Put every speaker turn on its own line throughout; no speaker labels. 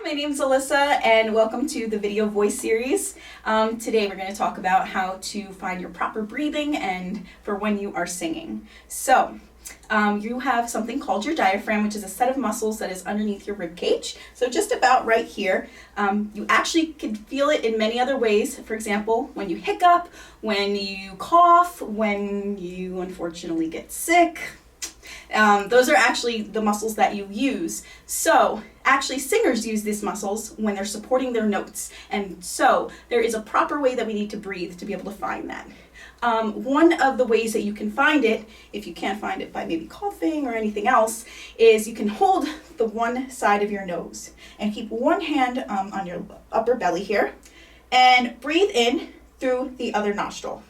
my name's Alyssa and welcome to the video voice series. Today we're going to talk about how to find your proper breathing and for when you are singing. So you have something called your diaphragm, which is a set of muscles that is underneath your rib cage. So just about right here. You actually can feel it in many other ways. For example, when you hiccup, when you cough, when you unfortunately get sick. Those are actually the muscles that you use. So actually singers use these muscles when they're supporting their notes. And so there is a proper way that we need to breathe to be able to find that. One of the ways that you can find it, if you can't find it by maybe coughing or anything else, is you can hold the one side of your nose and keep one hand on your upper belly here and breathe in through the other nostril.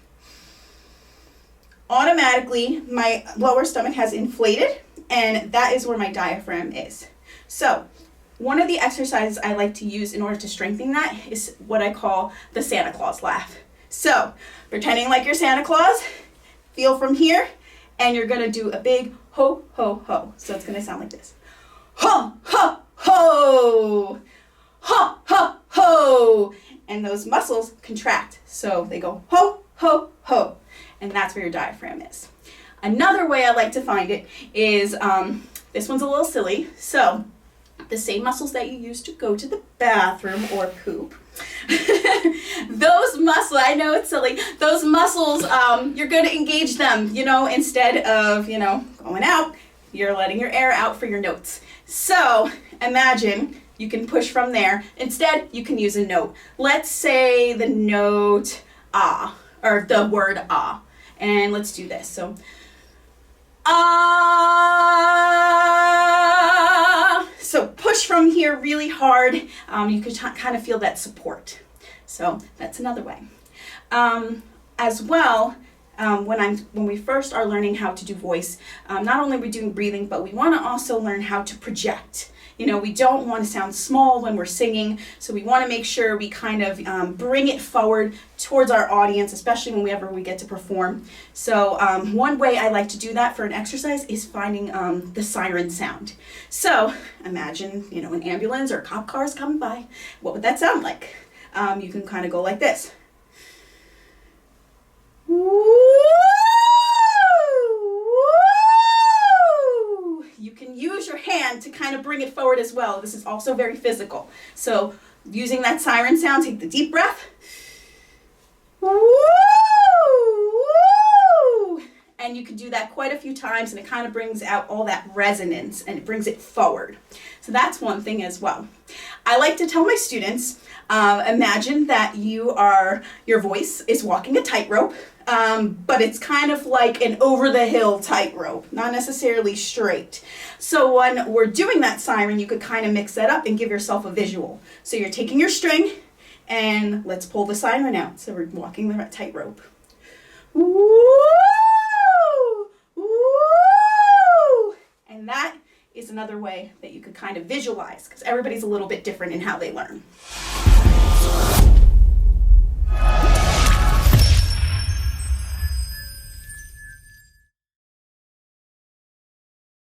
Automatically, my lower stomach has inflated, and that is where my diaphragm is. So, one of the exercises I like to use in order to strengthen that is what I call the Santa Claus laugh. So, pretending like you're Santa Claus, feel from here, and you're gonna do a big ho, ho, ho. So it's gonna sound like this. Ho, ho, ho! Ho, ho, ho! And those muscles contract, so they go ho, ho, ho. And that's where your diaphragm is. Another way I like to find it is, this one's a little silly. So, the same muscles that you use to go to the bathroom or poop. Those muscles, I know it's silly, those muscles, you're going to engage them, instead of, going out, you're letting your air out for your notes. So, imagine you can push from there. Instead, you can use a note. Let's say the note ah, or the word ah. And let's do this. So, ah. So push from here really hard. You can kind of feel that support. So that's another way. As well, when we first are learning how to do voice, not only are we doing breathing, but we want to also learn how to project. We don't want to sound small when we're singing, so we want to make sure we kind of bring it forward towards our audience, especially whenever we get to perform. So one way I like to do that for an exercise is finding the siren sound. So imagine, an ambulance or cop cars coming by. What would that sound like? You can kind of go like this. You can use your hand to kind of bring it forward as well. This is also very physical. So using that siren sound, take the deep breath. And you can do that quite a few times, and it kind of brings out all that resonance and it brings it forward. So that's one thing as well. I like to tell my students, imagine that your voice is walking a tightrope, but it's kind of like an over-the-hill tightrope, not necessarily straight. So when we're doing that siren, you could kind of mix that up and give yourself a visual. So you're taking your string, and let's pull the siren out. So we're walking the tightrope. Woo! Woo! And that is another way that you could kind of visualize, because everybody's a little bit different in how they learn.